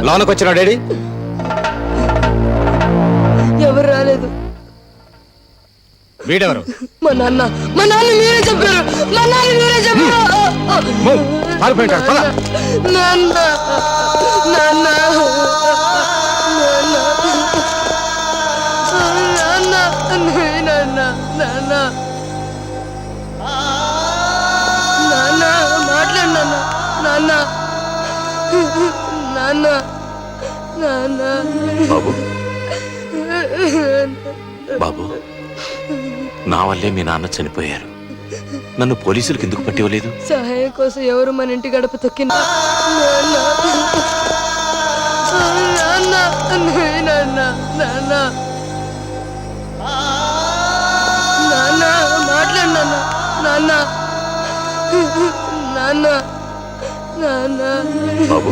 లోనకి వచ్చిన డాడీ ఎవరు రాలేదు. వీడెవరు? మా నాన్న మీరే చెప్పారు. మా నాన్న మీరే చెప్పారు. పారిపోయింటాడు, పద. నాన్న నాన్న నాన్న నాన్న నాన్న మాట్లాడు నాన్న నాన్న నాన్న. బాబు బాబు, నా వల్లే మీ నాన్న చనిపోయారు. నన్ను పోలీసులకు ఎందుకు పట్టివ్వలేదు? సహాయం కోసం ఎవరు మన ఇంటి గడప తొక్కిన మాట్లాడు నాన్న నాన్న నాన్న. బాబు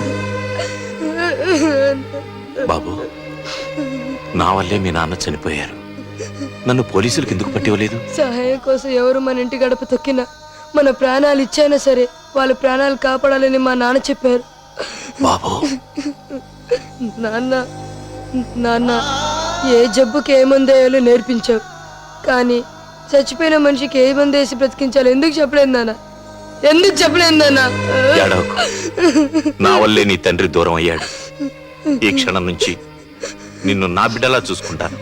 బాబు, నా వల్లే మీ నాన్న చనిపోయారు. నన్ను పోలీసులకు ఎందుకు పట్టివ్వలేదు? సహాయం కోసం ఎవరు మన ఇంటి గడప తొక్కినా మన ప్రాణాలు ఇచ్చైనా సరే వాళ్ళ ప్రాణాలు కాపాడాలని మా నాన్న చెప్పారు. బాబు నాన్న నాన్న, ఏ జబ్బుకి ఏ మందేయాలో నేర్పించావు, కానీ చచ్చిపోయిన మనిషికి ఏ మందేసి బ్రతికించాలో ఎందుకు చెప్పలేదు నాన్న? ఎందుకు చెప్పలేదు నాన్న? ఏడవకు. నా వల్లే నీ తండ్రి దూరం అయ్యాడు. ఈ క్షణం నుంచి నిన్ను నా బిడ్డలా చూసుకుంటాను.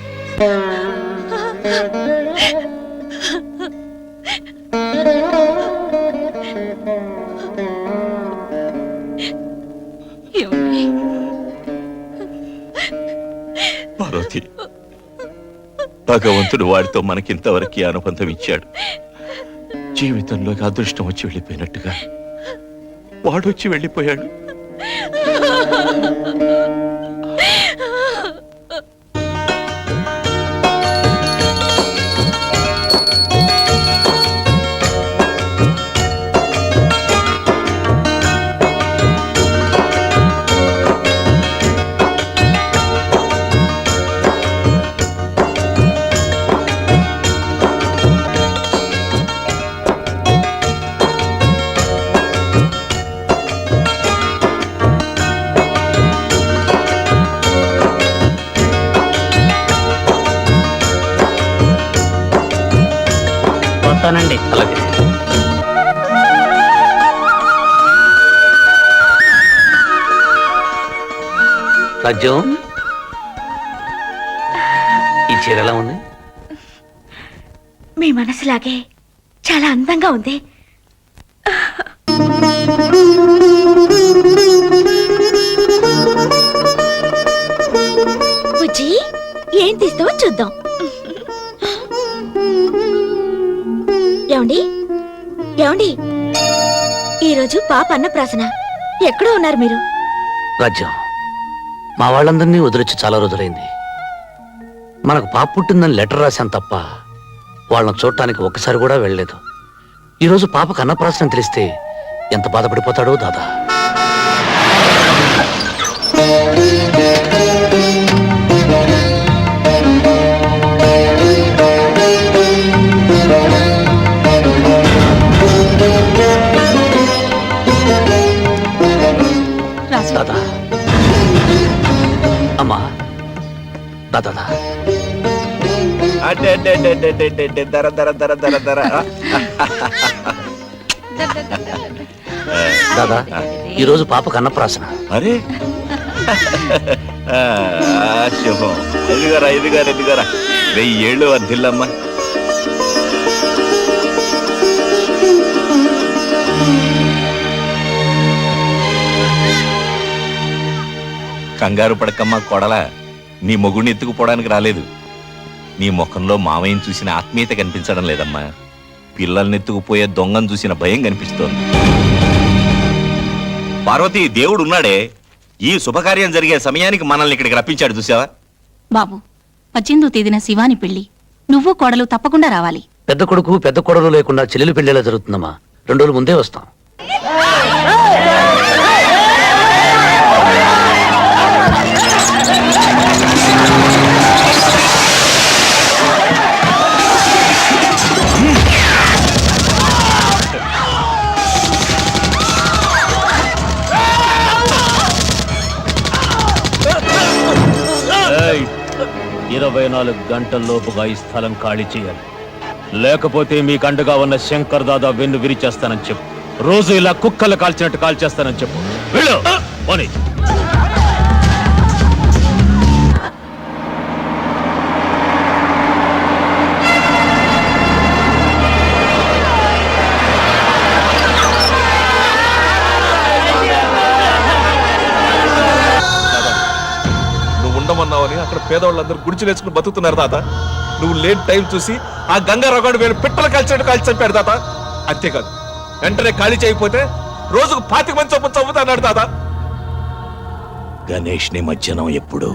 పార్వతి, భగవంతుడు వాడితో మనకింతవరకు అనుబంధం ఇచ్చాడు. జీవితంలోకి అదృష్టం వచ్చి వెళ్ళిపోయినట్టుగా వాడొచ్చి వెళ్ళిపోయాడు. వస్తానండి. అలాగే. రాజ్యం, ఈ చీర ఎలా ఉంది? మీ మనసులాగే చాలా అందంగా ఉంది. బుజ్జి, ఏం తీస్తావో చూద్దాం. ఏమండి ఏమండి, ఈరోజు పాప అన్నప్రాసన. ఎక్కడో ఉన్నారు మీరు? రాజ్యం, మా వాళ్ళందరినీ వదిలిచ్చి చాలా రోజులైంది. మనకు పాప పుట్టిందని లెటర్ రాశాను తప్ప వాళ్ళని చూడటానికి ఒక్కసారి కూడా వెళ్ళలేదు. ఈరోజు పాపకు అన్నప్రాసన తెలిస్తే ఎంత బాధపడిపోతాడో దాదా. దాదా, అమ్మా, దాదా దర దర దర దర దర. దాదా, ఈరోజు పాపకు అన్నప్రాసన. అరే శుభం. ఎదుగరా ఎదుగారు ఎదుగరా, 1000 ఏళ్ళు వర్ధిల్లమ్మా. కంగారు పడకమ్మా కొడలా, నీ మొగుడిని ఎత్తుకుపోవడానికి రాలేదు. నీ ముఖంలో మామయ్యని చూసిన ఆత్మీయత కనిపించడం లేదమ్మా. పిల్లల్ని ఎత్తుకుపోయే దొంగను చూసిన భయం కనిపిస్తోంది. పార్వతి, దేవుడు ఉన్నాడే, ఈ శుభకార్యం జరిగే సమయానికి మనల్ని ఇక్కడికి రప్పించాడు, చూసావా? బాబు, 18వ తేదీన శివాని పెళ్లి. నువ్వు కోడలు తప్పకుండా రావాలి. పెద్ద కొడుకు పెద్ద కొడలు లేకుండా చెల్లెలు పెళ్లిలా జరుగుతుందమ్మా. 2 రోజుల ముందే వస్తాం. 24 గంటల్లోపుగా ఈ స్థలం ఖాళీ చేయాలి. లేకపోతే మీకు అండగా ఉన్న శంకర్ దాదా వెన్ను విరిచేస్తానని చెప్పు. రోజు ఇలా కుక్కలు కాల్చినట్టు కాల్చేస్తానని చెప్పు. వెళ్ళు పోనీ. నువ్వు ఉండమన్నావని అక్కడ పేదవాళ్ళందరూ గుడిచిలేసుకుని బతుకుతున్నారు తాత. నువ్వు లేని టైం చూసి ఆ గంగారావు వేలు పిట్టలు కాల్చినట్టు కాల్చి చంపాడు తాత. అంతేకాదు, వెంటనే ఖాళీ చేయకపోతే రోజుకు 25 మంది చొప్పున చంపుతాడు తాత. గణేష్ ని మధ్యాహ్నం ఎప్పుడు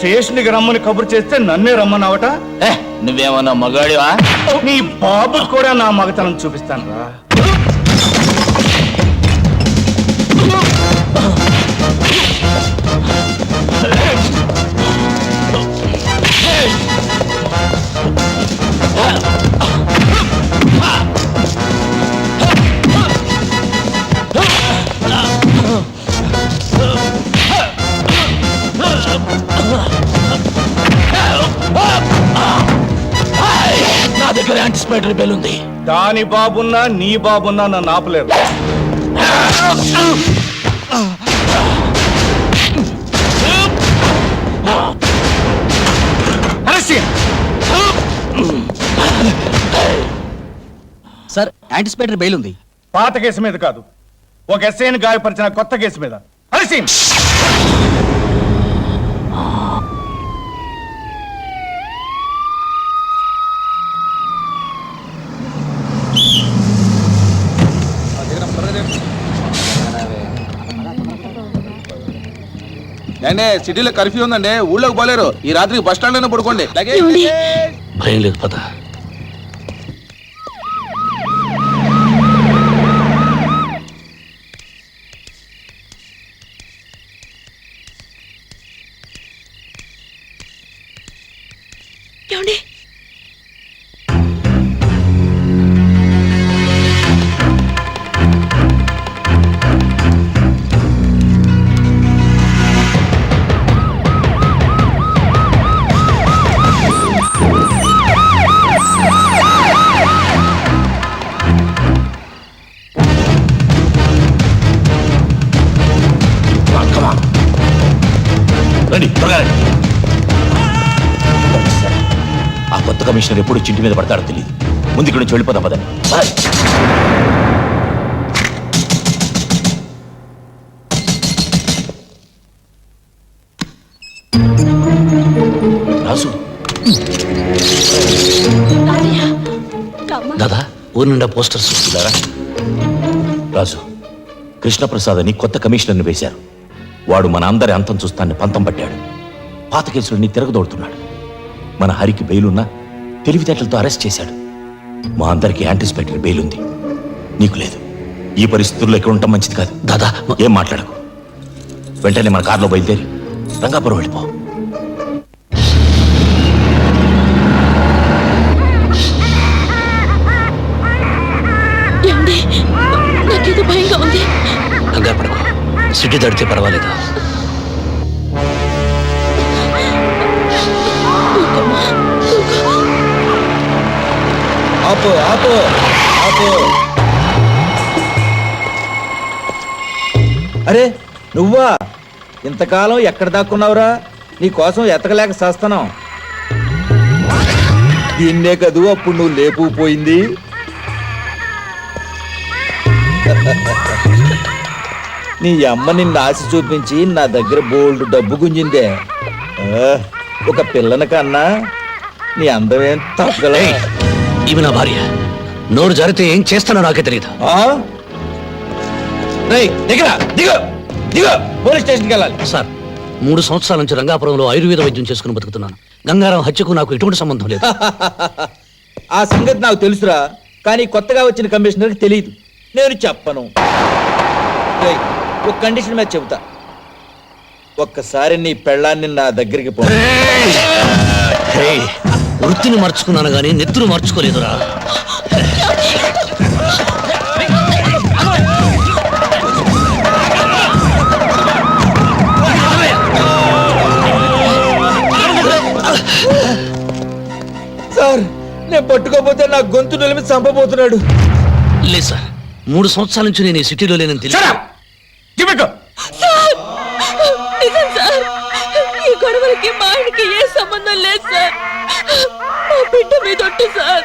స్టేషన్కి రమ్మని కబురు చేస్తే నన్నే రమ్మన్నావట. నువ్వేమన్నా మగాడివా? నీ బాబు కూడా నా మగతనం చూపిస్తాను రా. నా దగ్గర యాంటిసిపేటరీ బెల్ ఉంది. దాని బాబున్నా నీ బాబున్నా నన్ను ఆపలేరు. సార్, యాంటిసిపేటరీ బెయిల్ ఉంది. పాత కేసు మీద కాదు, ఒక ఎస్ఐని గాయపరిచిన కొత్త కేసు మీద. హరిసింగ్, సిటీలో కర్ఫ్యూ ఉందండి, ఊళ్ళోకి పోలేరు. ఈ రాత్రి బస్ స్టాండ్ లోనే పడుకోండి. భయం లేదు పద. ఏమండి? ఆ కొత్త కమిషనర్ ఎప్పుడు చింటి మీద పడతాడో తెలియదు. ముందు ఇక్కడ నుంచి వెళ్ళిపోదాం పదండి. రాసు, దాదా ఊరి నిండా పోస్టర్స్. ఇలారా. రాజు, కృష్ణప్రసాద్ అని కొత్త కమిషనర్ని వేశారు. వాడు మన అందరి అంతం చూస్తాన్ని పంతం పట్టాడు. పాత కేసులని తిరగదోడుతున్నాడు. మన హరికి బెయిలున్నా తెలివితేటలతో అరెస్ట్ చేశాడు. మా అందరికి యాంటిసిపేటరీ బెయిల్ ఉంది, నీకు లేదు. ఈ పరిస్థితుల్లో ఇక్కడ ఉండటం మంచిది కాదు. దాదా ఏం మాట్లాడకు. వెంటనే మన కారులో బయలుదేరి రంగాపురం వెళ్ళిపో. నాకేదో భయంగా ఉంది. కంగారు పడకు, సిటీ దాటితే పర్వాలేదు. ఆపు ఆపు ఆపు. అరే నువ్వా? ఇంతకాలం ఎక్కడ దాక్కున్నావురా? నీ కోసం ఎతకలేక చేస్తున్నాం. దీన్నే కదూ అప్పుడు నువ్వు లేపుపోయింది. నీ అమ్మ నిన్ను ఆశ చూపించి నా దగ్గర బోల్డ్ డబ్బు గుంజిందే. ఒక పిల్లని కన్నా నీ అందమేం తగ్గలే. ఈమె నా భార్య. నోరు జారితే ఏం చేస్తానో నాకే తెలియదు. పోలీస్ స్టేషన్కి వెళ్ళాలి. సార్ 3 సంవత్సరాల నుంచి రంగాపురంలో ఆయుర్వేద వైద్యం చేసుకుని బతుకుతున్నాను. గంగారాం హత్యకు నాకు ఎటువంటి సంబంధం లేదు. ఆ సంగతి నాకు తెలుసురా, కానీ కొత్తగా వచ్చిన కమిషనర్కి తెలియదు. నేను చెప్పను. ఒక కండిషన్ మీద చెబుతా. ఒక్కసారి నీ పెళ్ళాన్ని నా దగ్గరికి పో. వృత్తిని మార్చుకున్నాను గానీ నెత్తురు మార్చుకోలేదురా. సార్ నేను పట్టుకోపోతే నా గొంతు నిలిమి చంపబోతున్నాడు. లేదు సార్, 3 సంవత్సరాల నుంచి నేను ఈ సిటీలో లేనని తెలియదు. నిజం సార్, ఈ గొడవలకి మా ఆయనకి ఏ సంబంధం లేదు సార్. మా బిడ్డ మీద ఒట్టు సార్,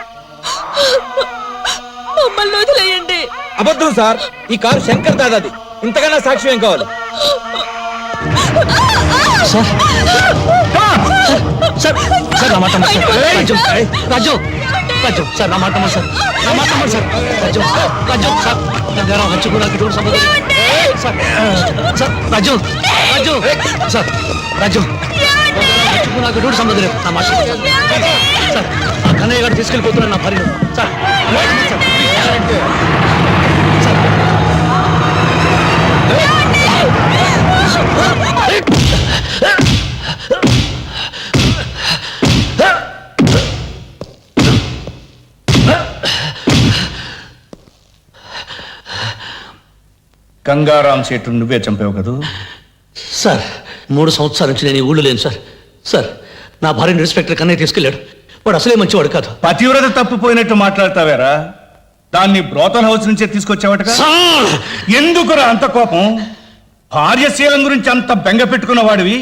మమ్మల్ని వదిలేయండి. అబద్ధం సార్, ఈ కారు శంకర్ దాదాది. ఇంతకన్నా సాక్ష్యం ఏం కావాలి? సార్ సార్ నా మాట రాజు రాజు రాజు సార్ నా మాట సార్ నా మాట సార్ రాజు రాజు సార్ గంగారాం హత్యకు నాకు ఎటువంటి సంబంధం లేదు సార్. సార్ రాజు రాజు సార్ రాజు హత్యకు నాకు ఎటువంటి సంబంధం లేదు. నా మాట సార్ ఆ కన్నయ్య గారు తీసుకెళ్ళిపోతున్నాను నా భార్యను సార్. గంగారాం సేటు నువ్వే చంపావు కదూ? సార్ 3 సంవత్సరాల నుంచి నేను ఈ ఊళ్ళో లేను సార్. సార్ నా భార్యను ఇన్స్పెక్టర్ కన్నయ్య తీసుకెళ్ళాడు. వాడు అసలే మంచివాడు కాదు. పతివ్రత తప్పిపోయినట్టు మాట్లాడతావేరా? దాన్ని బ్రోతల్ హౌస్ నుంచే తీసుకొచ్చావట. ఎందుకురా అంత కోపం? భార్యశీలం గురించి అంత బెంగ పెట్టుకున్న వాడివి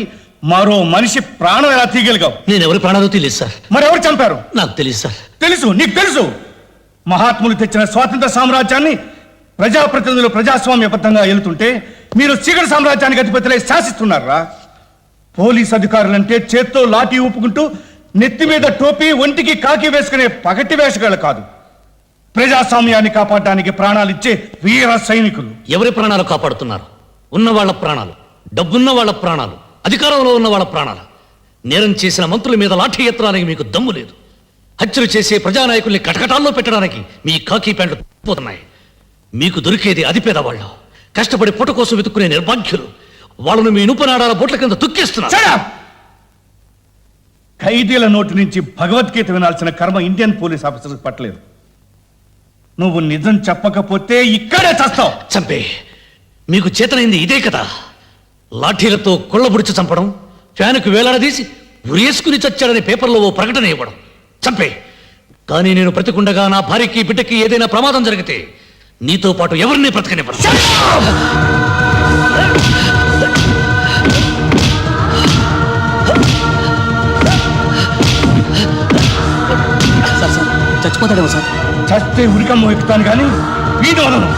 మరో మనిషి ప్రాణం ఎలా తీయగలిగావు? నేను ఎవరి ప్రాణాలు తెలియదు సార్. మరెవరు చంపారు? నాకు తెలియదు సార్. తెలుసు, నీకు తెలుసు. మహాత్ములు తెచ్చిన స్వాతంత్ర సామ్రాజ్యాన్ని ప్రజాప్రతినిధులు ప్రజాస్వామ్యబద్ధంగా వెళుతుంటే మీరు చీకటి సామ్రాజ్యానికి అధిపతులై శాసిస్తున్నారా? పోలీస్ అధికారులంటే చేత్తో లాఠీ ఊపుకుంటూ నెత్తి మీద టోపీ ఒంటికి కాకి వేసుకునే పగటి వేషగాళ్ళు కాదు. ప్రజాస్వామ్యాన్ని కాపాడడానికి ప్రాణాలిచ్చే వీర సైనికులు. ఎవరి ప్రాణాలు కాపాడుతున్నారు? ఉన్న వాళ్ళ ప్రాణాలు, డబ్బున్న వాళ్ళ ప్రాణాలు, అధికారంలో ఉన్న వాళ్ళ ప్రాణాలు. నేరం చేసిన మంత్రుల మీద లాఠీ ఎత్తడానికి మీకు దమ్ము లేదు. హత్యలు చేసే ప్రజానాయకుల్ని కటకటాల్లో పెట్టడానికి మీ కాకి ప్యాంట్లు పోతున్నాయి. మీకు దొరికేది అతి పేదవాళ్ళు, కష్టపడి పొట్ట కోసం వెతుక్కునే నిర్భాగ్యులు. వాళ్ళను మీ ఇనుపనాడాల బొట్ల కింద తొక్కేస్తున్నారు. ఖైదీల నోటి నుంచి భగవద్గీత వినాల్సిన కర్మ ఇండియన్ పోలీస్ ఆఫీసర్స్ పట్టలేదు. నువ్వు నిజం చెప్పకపోతే ఇక్కడే చస్తావు. చంపే మీకు చేతనైంది ఇదే కదా. లాఠీలతో కొళ్ళబుడిచి చంపడం, ఫ్యాన్కు వేలాడదీసి ఉరేసుకుని చచ్చాడని పేపర్లో ఓ ప్రకటన ఇవ్వడం. చంపే. కానీ నేను బ్రతికుండగా నా భార్యకి బిడ్డకి ఏదైనా ప్రమాదం జరిగితే నీతో పాటు ఎవరిని బ్రతకనివ్వను. చచ్చిపోతాడేమో సార్. చస్తే ఉరికమ్మ ఎక్కుతాను కానీ వీటి వదలను.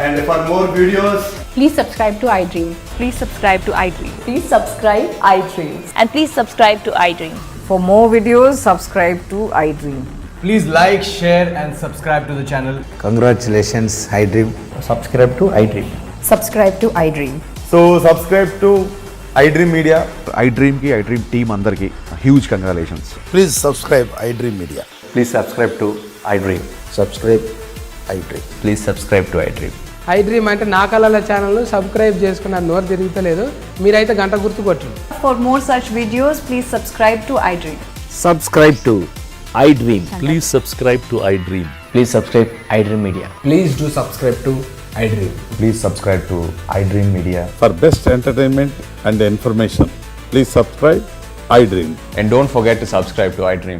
And for more videos, please subscribe to iDream. Please subscribe to iDream. Please subscribe iDream. And please subscribe to iDream. For more videos, subscribe to iDream. please like, share and subscribe to the channel. Congratulations, iDream. Subscribe to iDream. Subscribe to iDream. So subscribe to iDream Media. iDream ki iDream team andarki huge congratulations. Please subscribe iDream Media. Please subscribe to iDream. Subscribe iDream. Please subscribe to iDream. I dream అంటే నా కళల channel subscribe చేసుకున్న నోరు తిరుగుతలేదు. మీరైతే గంట గుర్తు కొట్టండి. For more such videos, please subscribe to iDream. Subscribe to I dream. Please subscribe to I dream. Please subscribe iDream Media. Please do subscribe to iDream. Please subscribe to iDream Media. For best entertainment and information please subscribe I dream. And don't forget to subscribe to iDream.